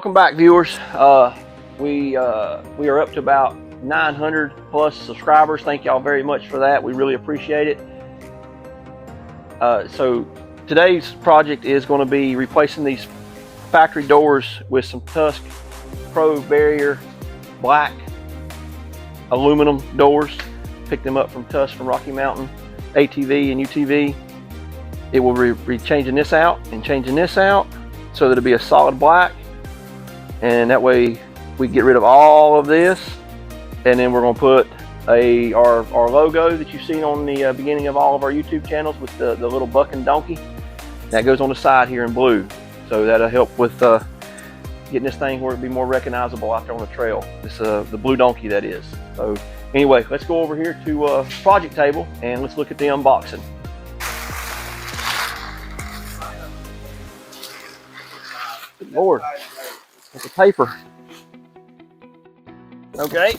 Welcome back, viewers. We are up to about 900 plus subscribers. Thank y'all very much for that. We really appreciate it. So today's project is going to be replacing these factory doors with some Tusk Pro Barrier black aluminum doors. Picked them up from Tusk from Rocky Mountain, ATV and UTV. It will be changing this out and changing this out so that it'll be a solid black, and that way we get rid of all of this, and then we're going to put our logo that you've seen on the beginning of all of our YouTube channels with the little buck and donkey. That goes on the side here in blue, so that'll help with getting this thing where it'll be more recognizable out there on the trail. This the blue donkey, that is. So anyway, let's go over here to project table and let's look at the unboxing. Good Lord, it's a paper. Okay.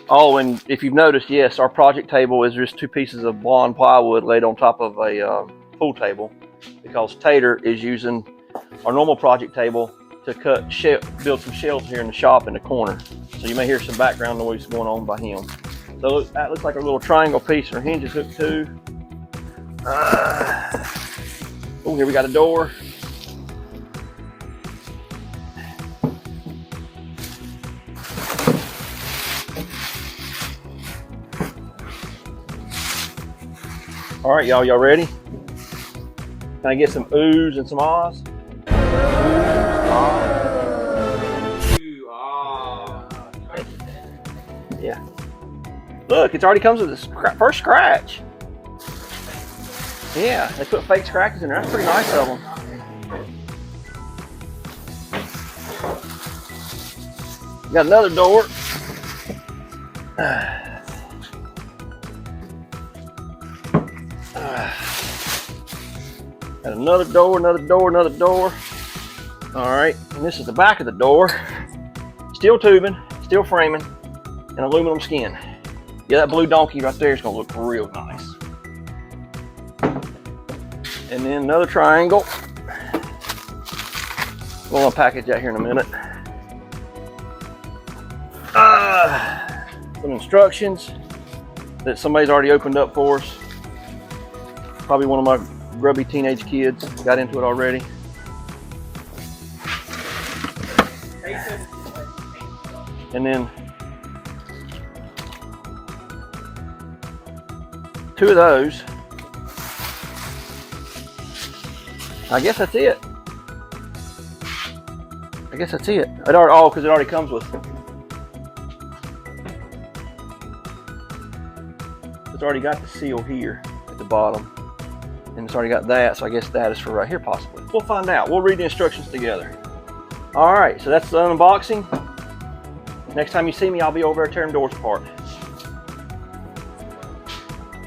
Oh, and if you've noticed, yes, our project table is just two pieces of blonde plywood laid on top of a pool table, because Tater is using our normal project table to build some shelves here in the shop in the corner. So you may hear some background noise going on by him. So that looks like a little triangle piece. Our hinge is hooked to. Oh, here we got a door. All right, y'all ready? Can I get some oohs and some ahs? Yeah. Look, it already comes with this first scratch. Yeah, they put fake scratches in there. That's pretty nice of them. Got another door. Got another door, another door, another door. All right, and this is the back of the door. Steel tubing, steel framing, and aluminum skin. Yeah, that blue donkey right there is gonna look real nice. And then another triangle. We'll unpackage that here in a minute. Some instructions that somebody's already opened up for us. Probably one of my grubby teenage kids got into it already. And then two of those. I guess that's it. Because it already comes with. It's already got the seal here at the bottom. And it's already got that, so I guess that is for right here possibly. We'll find out. We'll read the instructions together. All right, so that's the unboxing. Next time you see me, I'll be over there tearing doors apart.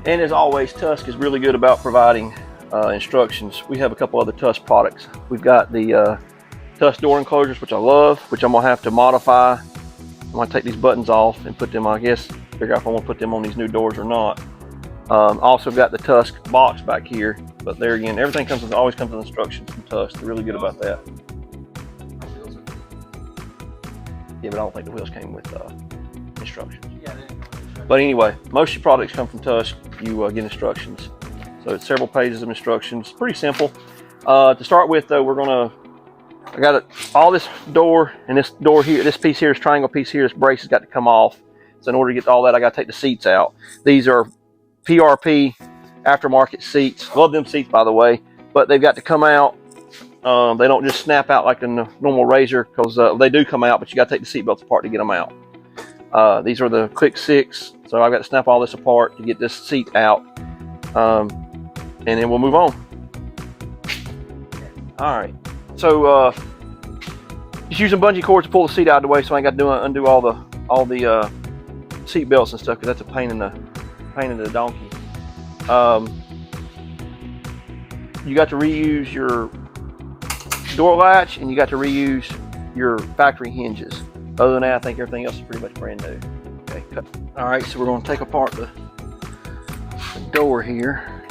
And as always, Tusk is really good about providing instructions. We have a couple other Tusk products. We've got the Tusk door enclosures, which I love, which I'm gonna have to modify. I'm gonna take these buttons off and put them, I guess, figure out if I want to put them on these new doors or not. Also got the Tusk box back here, but there again, everything always comes with instructions from Tusk. They're really good about that. Yeah, but I don't think the wheels came with instructions. But anyway, most of your products come from Tusk. You get instructions. So it's several pages of instructions. Pretty simple. To start with, though, I got all this door and this door here. This piece here, this triangle piece here, this brace has got to come off. So in order to get all that, I got to take the seats out. These are PRP aftermarket seats. Love them seats, by the way, but they've got to come out. They don't just snap out like in the normal Razor, because they do come out, but you got to take the seat belts apart to get them out. These are the Click 6, so I've got to snap all this apart to get this seat out, and then we'll move on. All right, so just using bungee cords to pull the seat out of the way, so I ain't got to undo all the seat belts and stuff, because that's a pain in the donkey. You got to reuse your door latch, and you got to reuse your factory hinges. Other than that, I think everything else is pretty much brand new. Okay, cut. All right, so we're going to take apart the door here.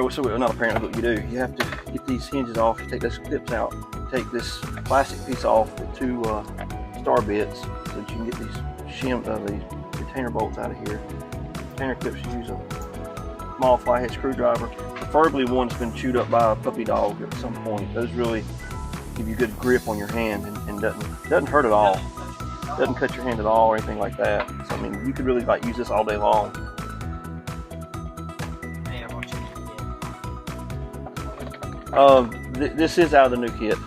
right, so well, not apparently what you do. You have to get these hinges off. You take those clips out. Take this plastic piece off with two star bits so that you can get these retainer bolts out of here. Retainer clips, you use a small flathead screwdriver, preferably one that's been chewed up by a puppy dog at some point. Those really give you good grip on your hand and doesn't hurt at all. Doesn't cut your hand at all or anything like that. So I mean, you could really like use this all day long. This is out of the new kit.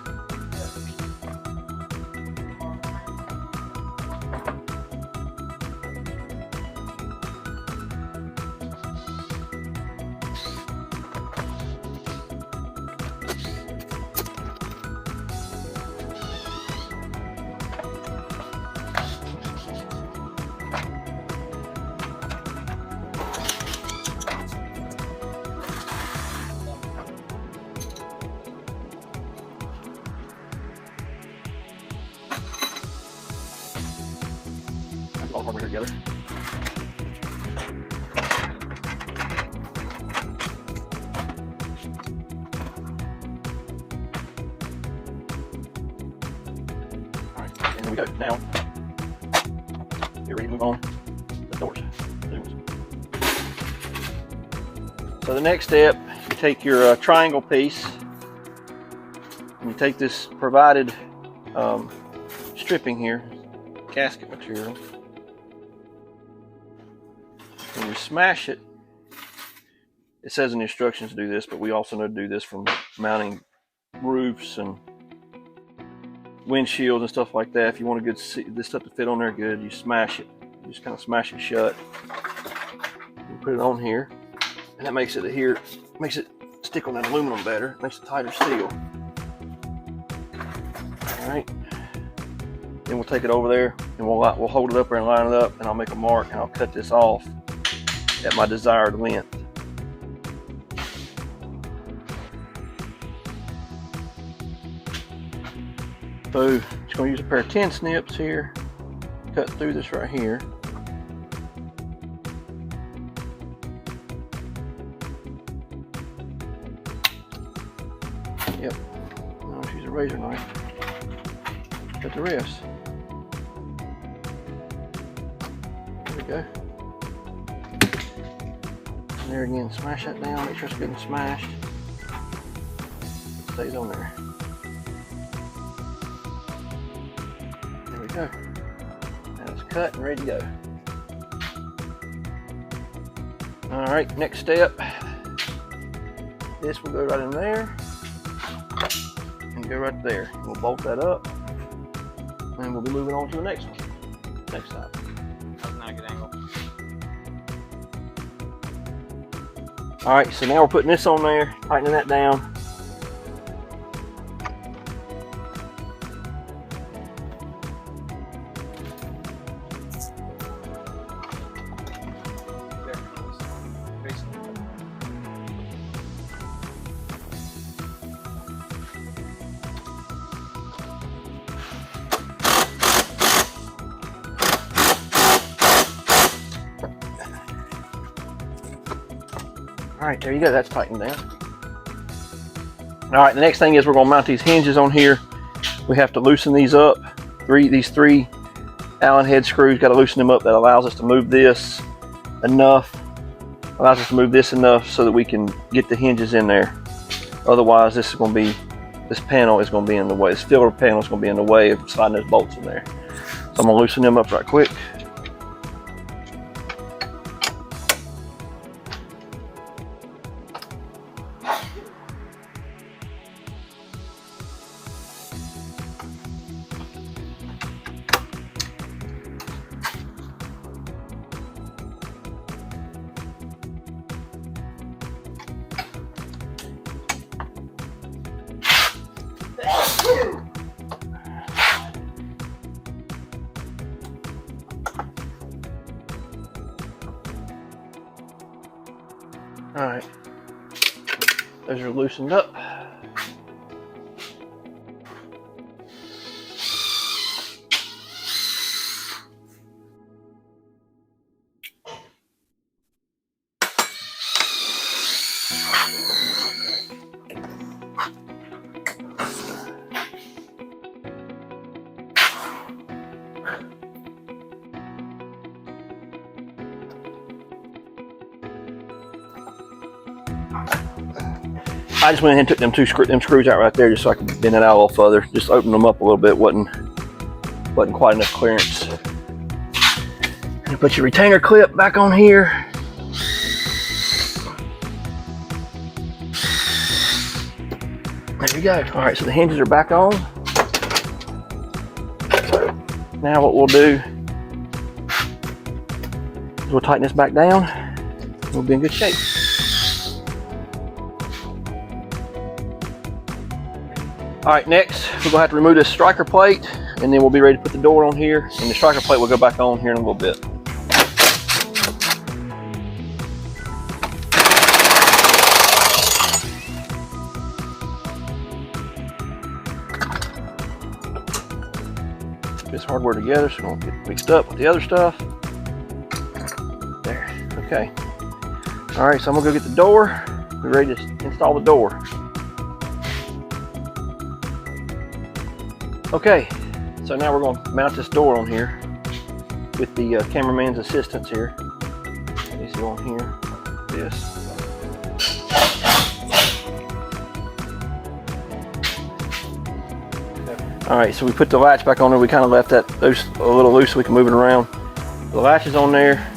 All hardware together. All right, and here we go. Now, you're ready to move on the doors. So the next step, you take your triangle piece, and you take this provided stripping here, gasket material, and you smash it. It says in the instructions to do this, but we also know to do this from mounting roofs and windshields and stuff like that. If you want this stuff to fit on there good, you smash it. You just kind of smash it shut. You put it on here, and that makes it adhere, makes it stick on that aluminum better, makes it tighter seal. All right. Then we'll take it over there and we'll hold it up there and line it up, and I'll make a mark and I'll cut this off at my desired length. So just going to use a pair of 10 snips here, cut through this right here. Yep, now let's use a razor knife, cut the rest. There we go. And there again, smash that down, make sure it's good and smashed. It stays on there. There we go. Now it's cut and ready to go. Alright, next step. This will go right in there and go right there. We'll bolt that up and we'll be moving on to the next one. Next time. That's not a good angle. Alright, so now we're putting this on there, tightening that down. Alright, there you go, that's tightened down. Alright, the next thing is we're going to mount these hinges on here. We have to loosen these up. These three Allen head screws, got to loosen them up. That allows us to move this enough. Allows us to move this enough so that we can get the hinges in there. Otherwise, this panel is going to be in the way. This filler panel is going to be in the way of sliding those bolts in there. So I'm going to loosen them up right quick. All right, those are loosened up. I just went ahead and took them screws out right there just so I could bend it out a little further. Just opened them up a little bit. Wasn't quite enough clearance. And put your retainer clip back on here. There you go. All right, so the hinges are back on. So now what we'll do is we'll tighten this back down. We'll be in good shape. All right, next we're gonna have to remove this striker plate, and then we'll be ready to put the door on here, and the striker plate will go back on here in a little bit. Put this hardware together so it don't get mixed up with the other stuff. There, okay. All right, so I'm gonna go get the door. We're ready to install the door. Okay, so now we're going to mount this door on here with the cameraman's assistance here. You see on here, this. All right, so we put the latch back on there. We kind of left those a little loose so we can move it around. The latch is on there.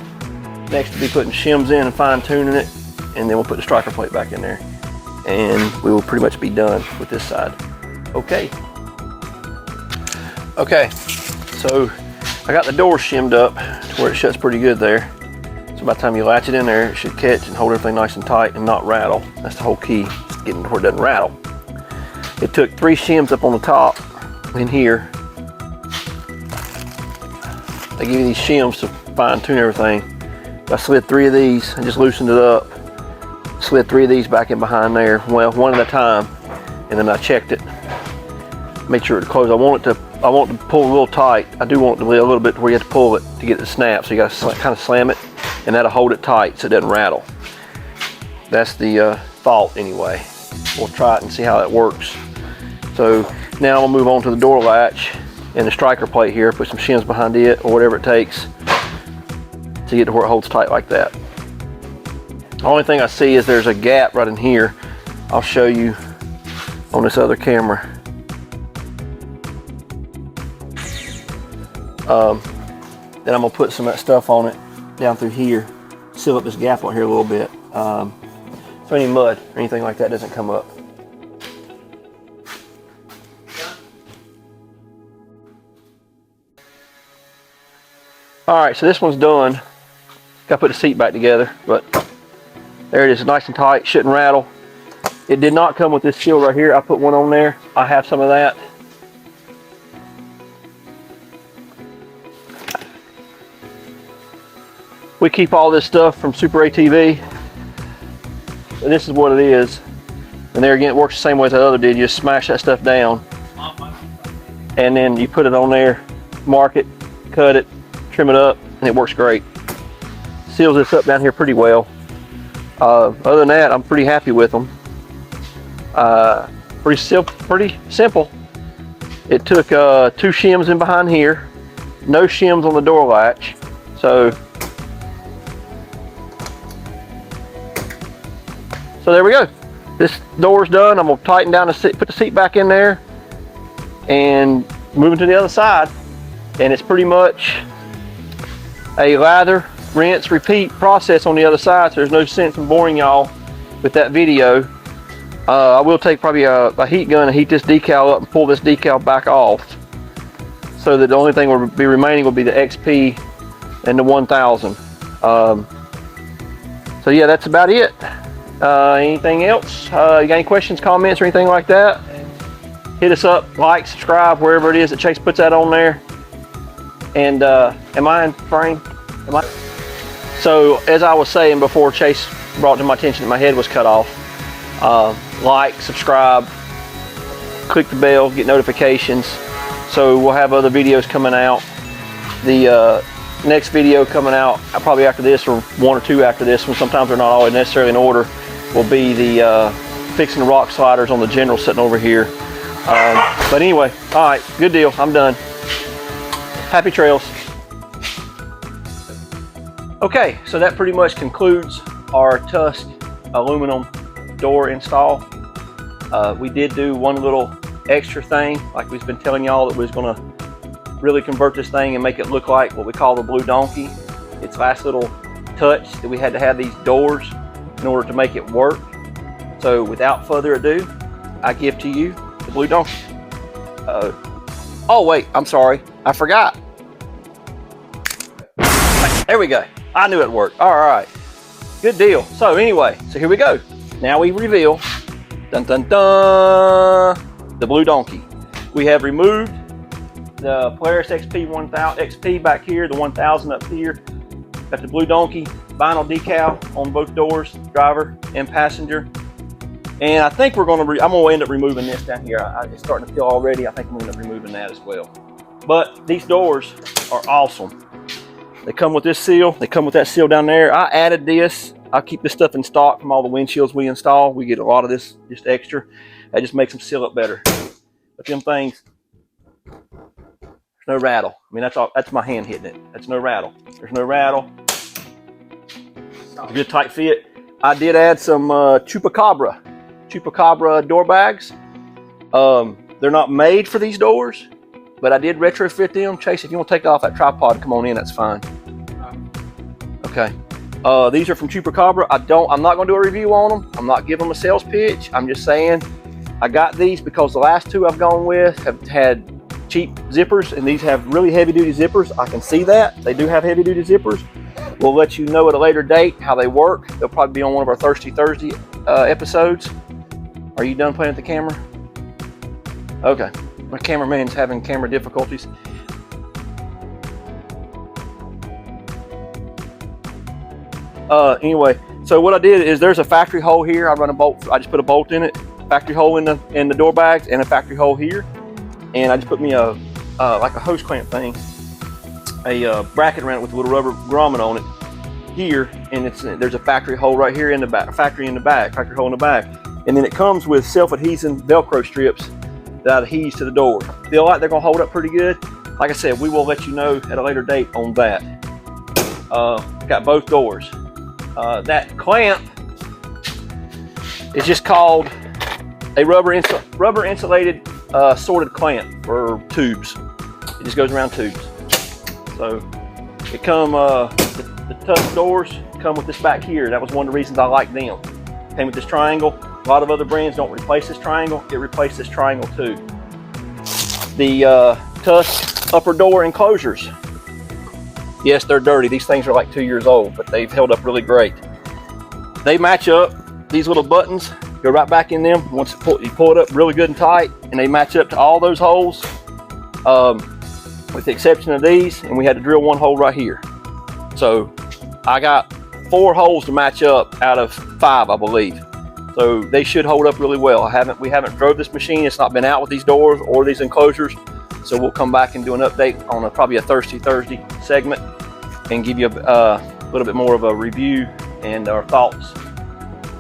Next we'll be putting shims in and fine tuning it, and then we'll put the striker plate back in there, and we will pretty much be done with this side. Okay. Okay, so I got the door shimmed up to where it shuts pretty good there. So by the time you latch it in there, it should catch and hold everything nice and tight and not rattle. That's the whole key, getting to where it doesn't rattle. It took 3 shims up on the top in here. They give you these shims to fine tune everything. I slid 3 of these, I just loosened it up. Slid 3 of these back in behind there, well, one at a time, and then I checked it. Made sure it closed. I want it to pull a little tight. I do want it to be a little bit where you have to pull it to get it to snap. So you got to kind of slam it, and that'll hold it tight so it doesn't rattle. That's the thought anyway. We'll try it and see how that works. So now I'm gonna move on to the door latch and the striker plate here. Put some shims behind it or whatever it takes to get to where it holds tight like that. The only thing I see is there's a gap right in here. I'll show you on this other camera. Then I'm gonna put some of that stuff on it down through here, seal up this gap on here a little bit, so any mud or anything like that doesn't come up. All right, so this one's done. Got to put the seat back together, but there it is, nice and tight, shouldn't rattle. It did not come with this shield right here. I put one on there. I have some of that. We keep all this stuff from Super ATV, and this is what it is. And there again, it works the same way as that other did. You just smash that stuff down, and then you put it on there, mark it, cut it, trim it up, and it works great. Seals this up down here pretty well. Other than that, I'm pretty happy with them. Pretty simple. It took 2 shims in behind here, no shims on the door latch. So there we go. This door's done. I'm gonna tighten down the seat, put the seat back in there, and move it to the other side. And it's pretty much a lather, rinse, repeat process on the other side. So there's no sense in boring y'all with that video. I will take probably a heat gun and heat this decal up and pull this decal back off, so that the only thing will be remaining will be the XP and the 1000. So yeah, that's about it. Anything else? You got any questions, comments, or anything like that? Hit us up, like, subscribe, wherever it is that Chase puts that on there. And am I in frame? So as I was saying before, Chase brought to my attention that my head was cut off. Like, subscribe, click the bell, get notifications. So we'll have other videos coming out. The next video coming out probably after this, or 1 or 2 after this one. Sometimes they're not always necessarily in order. will be the fixing the rock sliders on the general sitting over here. But anyway, all right, good deal. I'm done. Happy trails. Okay, so that pretty much concludes our Tusk aluminum door install. We did do one little extra thing, like we've been telling y'all, that was going to really convert this thing and make it look like what we call the Blue Donkey. Its last little touch that we had to have these doors in order to make it work. So without further ado, I give to you the Blue Donkey. Oh wait, I'm sorry, I forgot. There we go. I knew it worked. All right, good deal. So anyway, so here we go. Now we reveal, dun dun dun, the Blue Donkey. We have removed the Polaris XP 1000 XP back here, the 1000 up here. Got the Blue Donkey vinyl decal on both doors, driver and passenger. And I think we're going to, I'm going to end up removing this down here. It's starting to feel already. I think I'm going to end up removing that as well. But these doors are awesome. They come with this seal. They come with that seal down there. I added this. I'll keep this stuff in stock from all the windshields we install. We get a lot of this just extra. That just makes them seal up better. But them things, there's no rattle. I mean, that's my hand hitting it. That's no rattle. There's no rattle. Good tight fit. I did add some Chupacabra door bags. They're not made for these doors, but I did retrofit them. Chase, if you want to take off that tripod and come on in, that's fine. Okay. These are from Chupacabra. I'm not going to do a review on them. I'm not giving them a sales pitch. I'm just saying I got these because the last two I've gone with have had cheap zippers, and these have really heavy duty zippers. I can see that. They do have heavy duty zippers. We'll let you know at a later date how they work. They'll probably be on one of our Thirsty Thursday episodes. Are you done playing with the camera? Okay. My cameraman's having camera difficulties. Anyway, so what I did is there's a factory hole here. I run a bolt. I just put a bolt in it. Factory hole in the door bags and a factory hole here. And I just put me a like a hose clamp thing, a bracket around it with a little rubber grommet on it here, and there's a factory hole right here in the back, factory hole in the back, and then it comes with self-adhesing Velcro strips that adheres to the door. Feel like they're gonna hold up pretty good. Like I said, we will let you know at a later date on that. Got both doors. That clamp is just called a rubber insulated sorted clamp for tubes. It just goes around tubes. So it come the Tusk doors come with this back here. That was one of the reasons I like them. Came with this triangle. A lot of other brands don't replace this triangle. It replaced this triangle too. The Tusk upper door enclosures. Yes, they're dirty. These things are like 2 years old, but they've held up really great. They match up. These little buttons go right back in them. Once you pull it up really good and tight, and they match up to all those holes, with the exception of these, and we had to drill one hole right here. So I got 4 holes to match up out of 5, I believe. So they should hold up really well. We haven't drove this machine. It's not been out with these doors or these enclosures. So we'll come back and do an update on probably a Thirsty Thursday segment and give you a little bit more of a review and our thoughts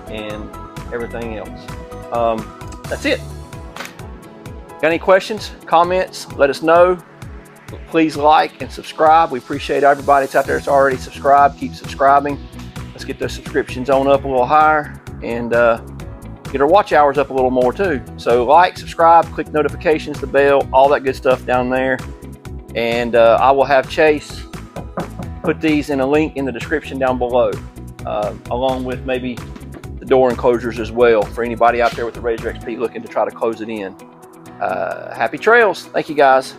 and everything else. That's it. Got any questions, comments? Let us know. Please like and subscribe. We appreciate everybody that's out there that's already subscribed. Keep subscribing. Let's get those subscriptions on up a little higher and get our watch hours up a little more too. So like, subscribe, click notifications, the bell, all that good stuff down there. And I will have Chase put these in a link in the description down below, along with maybe the door enclosures as well for anybody out there with the RZR XP looking to try to close it in. Happy trails. Thank you guys.